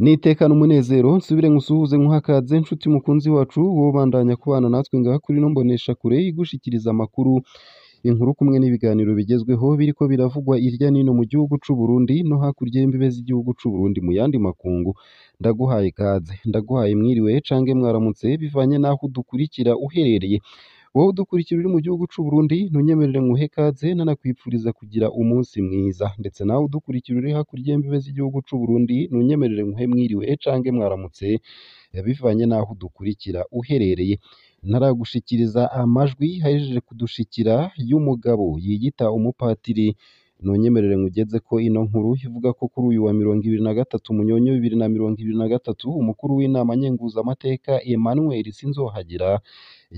Nitekana umunezero nsubire nkusuhuze nkuhakaze nshuti mukunzi wacu wobandanya kubana natwe ngaha kuri ino mboneshakure igushikiriza amakuru inkuru kumwe n'ibiganiro bigezweho biriko biravugwa irya nino mu gihugu c'u Burundi no hakurya y'imbibe z'igihugu c'u Burundi mu yandi makungu. Ndaguhaye ikaze, ndaguhaye mwiriwe cange mwaramutse bivanye naho udukurikira uherereye. Wowe udukurikira uri mu gihugu c'u Burundi ntunyemerere nkuhe ikaze nanakwipfuriza kugira umunsi mwiza, ndetse nawe udukurikira uri hakurya y'imbibe z'igihugu c'u Burundi ntunyemerere nkuhe mwiriwe cange mwaramutse bivanye naho udukurikira uherereye. Ntaragushikiriza amajwi hahejeje kudushikira y'umugabo yiyita umupatiri, ntunyemerere nkugeze ko ino nkuru ivuga ko kuri uyu wa 23 Munyonyo 2023 umukuru w'inama nkenguzamateka Emmanuel Sinzohagira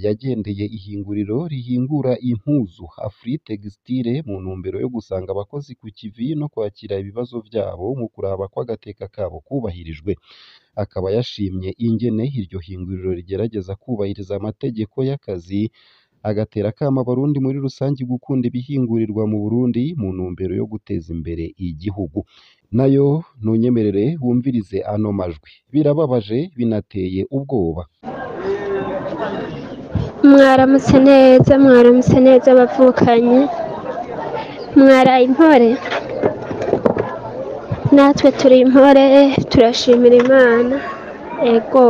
yagendeye ihinguriro rihingura impuzu Afritextile mu ntumbero yo gusanga abakozi ku kivi no kwakira ibibazo vyabo mu kuraba ko agateka kabo kubahirijwe. Akaba yashimye ingene iryo hinguriro rigerageza kubahiriza amategeko y'akazi, agatera akamo abarundi muri rusangi gukunda ibihingurirwa mu Burundi mu ntumbero yo guteza imbere igihugu. Nayo ntunyemerere wumvirize ano majwi, birababaje binateye ubwoba. Mwaramutse neza abavukanyi, mwaraye impore. Natwe turi impore turashimira Imana. Ego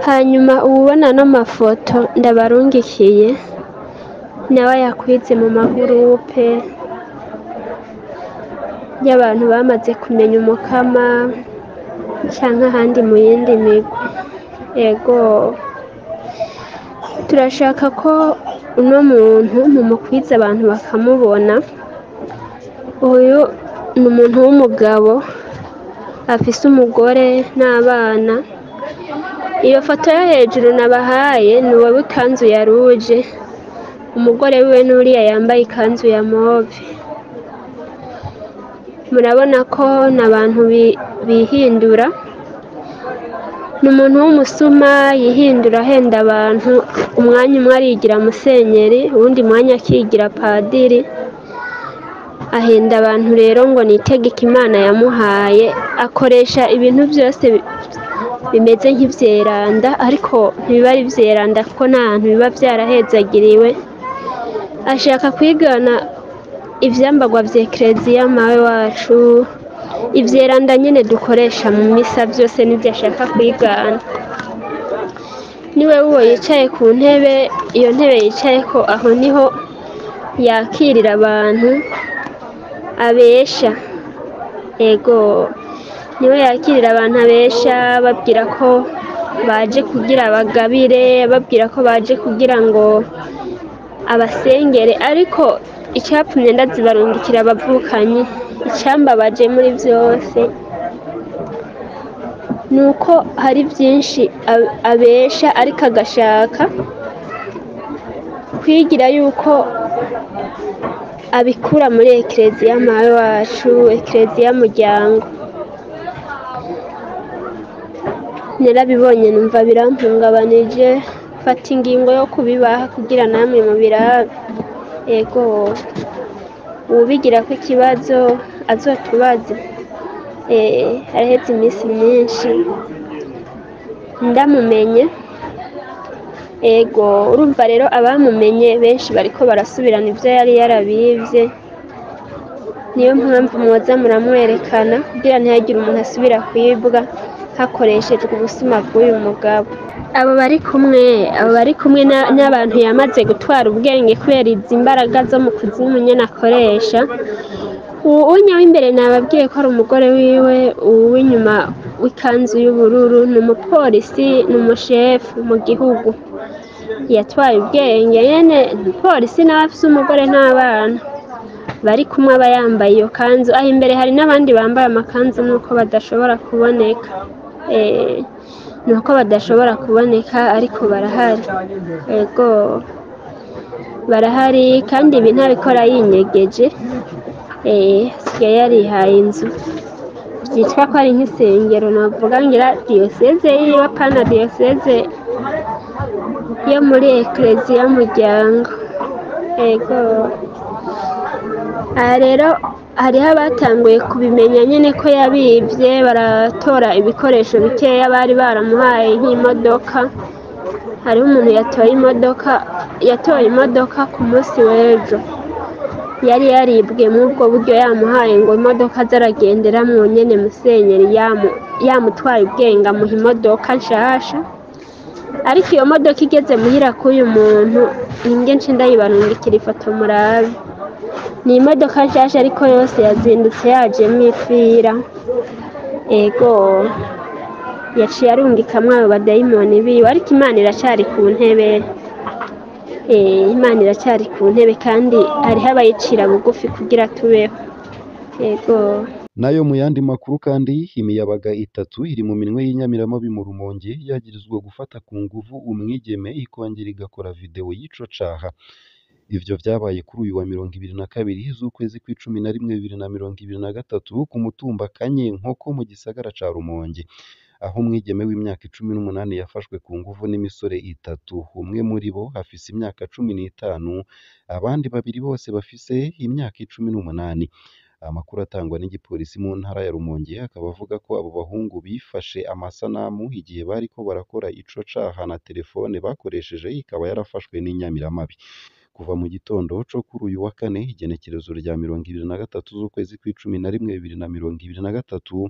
hanyuma ubona n'amafoto ndabarungikiye nawe yakwize mu magurupe y'abantu bamaze kumenya umukama canke ahandi mu yindi migwi. Ego turashaka ko uno muntu mumukwiza abantu bakamubona. Uyu ni umuntu w'umugabo afise umugore n'abana. Iyo foto yo hejuru nabahaye ni uwo w'ikanzu ya ruje, umugore wiwe n'uriya yambaye ikanzu ya move. Murabona ko n'abantu bihindura. Ni umuntu w'umusuma yihindura ahenda abantu, umwanya umwe arigira musenyeri uwundi mwanya akigira padiri. Ahenda abantu rero ngo nitegeka Imana yamuhaye, akoresha ibintu byose bimeze nk'ivyeranda ariko ntibiba ari vyeranda kuko n'ahantu biba vyarahezagiriwe. Ashaka kwigana ivyambagwa vya Ekereziya mawe wacu, ivyeranda nyene dukoresha mu misa vyose nivyo ashaka kwigana. Niwe uwo yicaye ku ntebe, iyo ntebe yicayeko aho niho yakirira abantu abesha. Ego niwe yakirira abantu abesha, babwira ko baje kugira abagabire, babwira ko baje kugira ngo abasengere. Ariko icyapfumye ndazibarungikira abavukanyi, icyambabaje muri byose nuko hari byinshi abesha ariko agashaka kwigira yuko abikura muri Ekereziya mawe wacu, Ekereziya muryango. Narabibonye numva birampungabanije, fata ingingo yo kubibaha kugira namwe mubirabe. Ego ubigira ko ikibazo azotubaze. Haraheze iminsi myinshi ndamumenye. Ego urumva rero abamumenye benshi bariko barasubirana ivyo yari yarabivye. Niyo mpamvu mwoza muramwerekana kugira ntihagire umuntu asubira kwibwa hakoreshejwe ubusuma bw'uyu mugabo. Abo bari kumwe n'abantu yamaze gutwara ubwenge kubera izi mbaraga zo mu kuzimu nyene akoresha. Uwunya w'imbere nababwiye ko ari umugore wiwe, uw'inyuma w'ikanzu y'ubururu ni umupolisi, ni umushefu mu gihugu yatwaye ubwenge. Nyene polisi nawe afise umugore n'abana bari kumwe aba yambaye iyo kanzu. Aho imbere hari n'abandi bambaye amakanzu nuko badashobora kuboneka. Nuko badashobora kuboneka ariko barahari. Ego barahari kandi ibi ntabikora yinyegeje. Sigaye yarihaye inzu byitwa ko ari nk'isengero, navuga ngira diyoseze yiwe pana diyoseze yo muri Ekereziya muryango. Ego aha rero hariho abatanguye kubimenya nyine ko yabibye, baratora ibikoresho bikeya bari baramuhaye nk'imodoka. Hariho umuntu yatoye imodoka ku munsi w'ejo, yari yaribwe muri ubwo buryo, yamuhaye ngo imodoka zaragenderamwo nyene Musenyeri yamutwaye ubwenge amuha imodoka nshasha, ariko iyo modoka igeze muhira k'uyu muntu ninge nce ndayibarungikira ifoto murabe. Ni imodoka nshasha ariko yose yazindutse yajemwo ifira. Ego yaciye arungikamwo ayo badayimoni biwe, ariko Imana iracari ku ntebe. Imana iracari ku ntebe kandi hariho abayicira bugufi kugira tubeho. Ego. Nayo mu yandi makuru kandi imiyabaga itatu iri mu minwe y'inyamiramabi mu Rumonge yagirizwa gufata ku nguvu umwigeme ikongera igakora video y'ico caha. Ivyo vyabaye kuri uyu wa 22 z'ukwezi kw'icumi na rimwe 2023 ku mutumba Kanyenkoko mu gisagara ca Rumonge, aho umwigeme w'imyaka 18 yafashwe ku nguvu n'imisore itatu. Umwe muri bo afise imyaka 15, abandi babiri bose bafise imyaka 18. Amakuru atangwa n'igipolisi mu ntara ya Rumonge akaba avuga ko abo bahungu bifashe amasanamu igihe bariko barakora ico caha na telefone bakoresheje ikaba yarafashwe n'inyamiramabi. Kuva mu gitondo co kuri uyu wa kane igenekerezo rya 23 z'ukwezi kw'icumi na rimwe 2023,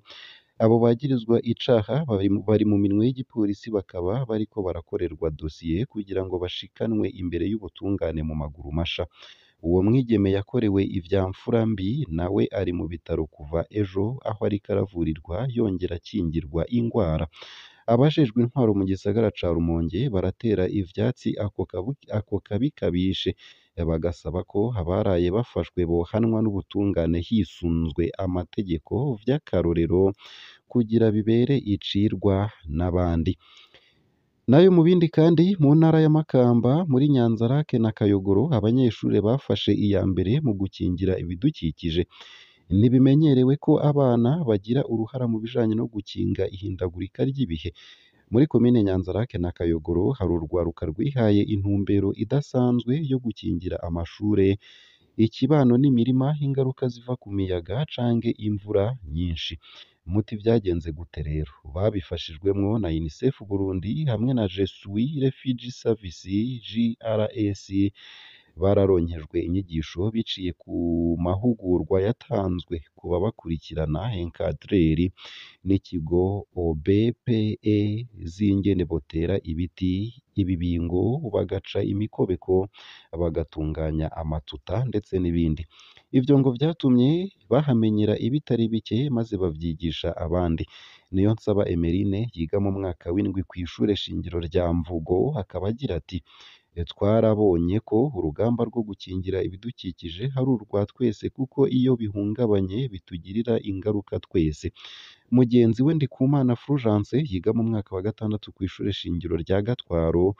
abo bagirizwa icaha bari mu minwe y'igipolisi bakaba bariko barakorerwa dosiye kugira ngo bashikanwe imbere y'ubutungane mu maguru masha. Uwo mwigeme yakorewe ivya mfurambi nawe ari mu bitaro kuva ejo, aho ariko aravurirwa yongera akingirwa ingwara. Abajejwe intwaro mu gisagara ca Rumonge baratera ivyatsi ako kabi kabishe, bagasaba ko abaraye bafashwe bohanwa n'ubutungane hisunzwe amategeko vy'akarorero kugira bibere icirwa n'abandi. Nayo mu bindi kandi mu ntara ya Makamba muri Nyanzarake na Kayogoro abanyeshure bafashe iya mbere mu gukingira ibidukikije. Ntibimenyerewe ko abana bagira uruhara mu bijanye no gukinga ihindagurika ry'ibihe. Muri komine Nyanzarake na Kayogoro hari urwaruka rwihaye intumbero idasanzwe yo gukingira amashure, ikibano n'imirima ingaruka ziva ku miyaga canke imvura nyinshi. Muti vyagenze gute rero? Babifashijwemwo na UNICEF Burundi hamwe na Je suis Refugee Service JRS. Bararonkejwe inyigisho biciye ku mahugurwa yatanzwe ku babakurikirana encadreri n'ikigo OBPE z'ingene botera ibiti, ibibingo, bagaca imikobeko, bagatunganya amatuta ndetse n'ibindi. Ivyo ngo vyatumye bahamenyera ibitari bike maze bavyigisha abandi. Niyonsaba Emeline yiga mu mwaka w'indwi kw'ishure shingiro rya Mvugo akaba agira ati: twarabonye ko urugamba rwo gukingira ibidukikije hari urwa twese kuko iyo bihungabanye bitugirira ingaruka twese. Mugenzi we Ndikumana Fulgence yiga mu mwaka wa gatandatu kw'ishure shingiro rya Gatwaro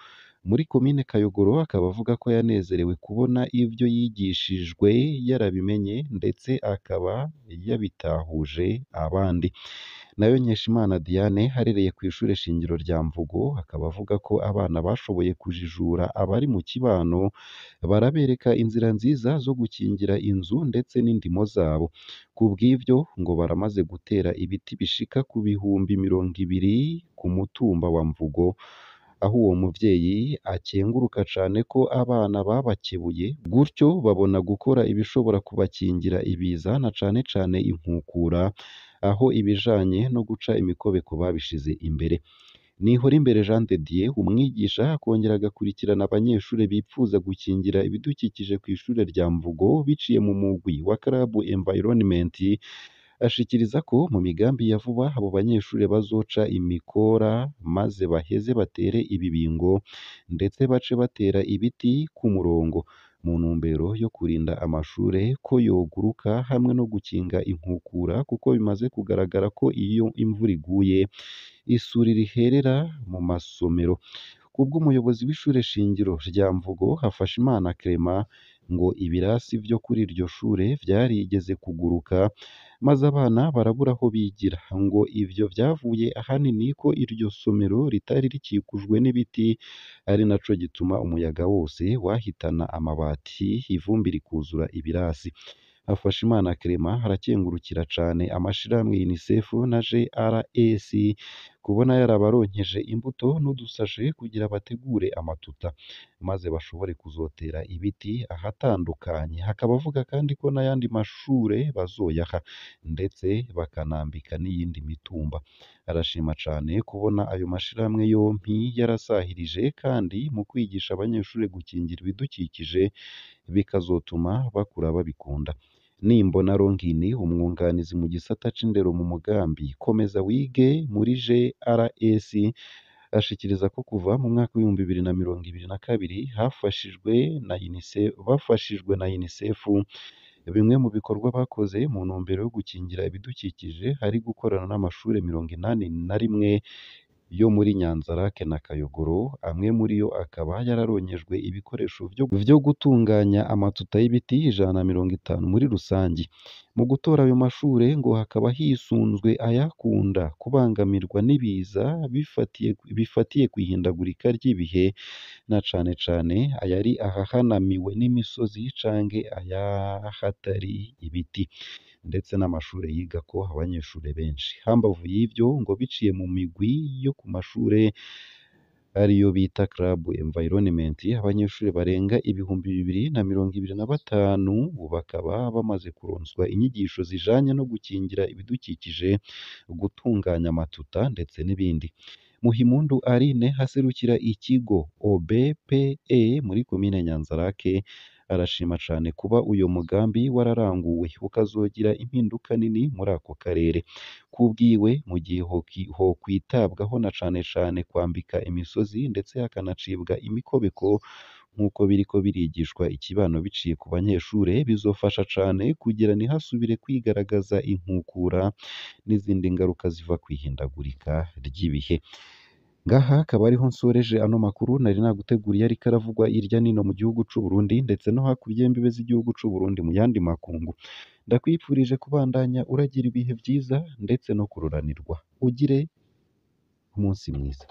muri komine Kayogoro akaba avuga ko yanezerewe kubona ivyo yigishijwe yarabimenye ndetse akaba yabitahuje abandi. Nayo Nkeshimana Diane harereye kw'ishure shingiro rya Mvugo akaba avuga ko abana bashoboye kujijura abari mu kibano, barabereka inzira nziza zo gukingira inzu ndetse n'indimo zabo. Kubw'ivyo ngo baramaze gutera ibiti bishika ku bihumbi 200 ku mutumba wa Mvugo, aho uwo muvyeyi akenguruka cane ko abana babakebuye gutyo babona gukora ibishobora kubakingira ibiza na cane cane inkukura, aho ibijanye no guca imikobeko babishize imbere. Nihorimbere Jean de Dieu umwigisha akongera agakurikirana abanyeshure bipfuza gukingira ibidukikije kw'ishure rya Mvugo biciye mu mugwi wa Club Environment, ashikiriza ko mu migambi ya vuba abo banyeshure bazoca imikora maze baheze batere ibibingo ndetse bace batera ibiti ku murongo mu ntumbero yo kurinda amashure ko yoguruka hamwe no gukinga inkukura, kuko bimaze kugaragara ko iyo imvura iguye isuri riherera mu masomero. Kubw'umuyobozi w'ishure shingiro rya Mvugo Hafashimana Clement ngo ibirasi vyo kuri iryo shure vyarigeze kuguruka maze abana barabura aho bigira, ngo ivyo vyavuye ahanini ko iryo somero ritari rikikujwe n'ibiti, ari naco gituma umuyaga wose wahitana amabati, ivumbi rikuzura ibirasi. Hafashimana Clement arakengurukira cane amashirahamwe UNICEF na JRS kubona yarabaronkeje imbuto n'udusashe kugira bategure amatuta maze bashobore kuzotera ibiti ahatandukanye. Hakaba avuga kandi ko n'ayandi mashure bazoyaha ndetse bakanambika n'iyindi mitumba. Arashima cane kubona ayo mashirahamwe yompi yarasahirije kandi mu kwigisha abanyeshure gukingira ibidukikije bikazotuma bakura babikunda. Nimbona Ronkini umwunganizi mu gisata c'indero mu mugambi komeza wige muri JRS ashikiriza ko kuva mu mwaka w'ibihumbi 2022 bafashijwe na UNICEF bimwe mu bikorwa bakoze mu ntumbero yo gukingira ibidukikije hari gukorana n'amashure 81 yo muri Nyanzarake na Kayogoro, amwe muri yo akaba yararonyejwe ibikoresho vyo gutunganya amatuta y'ibiti 150 muri rusangi. Mu gutora ayo mashure ngo hakaba hisunzwe ayakunda kubangamirwa n'ibiza bifatiye kwihindagurika ry'ibihe na cane cane ayari ahahanamiwe n'imisozi canke ayahatari ibiti ndetse n'amashure yigako abanyeshure benshi. Hambavu y'ivyo ngo biciye mu migwi yo ku mashure ariyo bita Club Environment, abanyeshure barenga 2025 bakaba bamaze kuronswa inyigisho zijanye no gukingira ibidukikije, gutunganya amatuta ndetse n'ibindi. Muhimpundu Aline haserukira ikigo OBPE muri komine Nyanzarake arashima cane kuba uyo mugambi wararanguwe ukazogira impinduka nini muri ako karere. Kubwiwe mu gihe hokwitabwaho na cane cane kwambika imisozi ndetse hakanacibwa imikobeko nk'uko biriko birigishwa ikibano biciye ku banyeshure, bizofasha cane kugira ntihasubire kwigaragaza inkukura n'izindi ngaruka ziva kwihindagurika ry'ibihe. Ngaha akaba ariho nsoreje ano makuru nari naguteguriye ariko aravugwa irya nino mu gihugu c'u Burundi ndetse no hakurya y'imbibe z'igihugu c'u Burundi mu yandi makungu. Ndakwifurije kubandanya uragira ibihe vyiza ndetse no kuroranirwa. Ugire umunsi mwiza.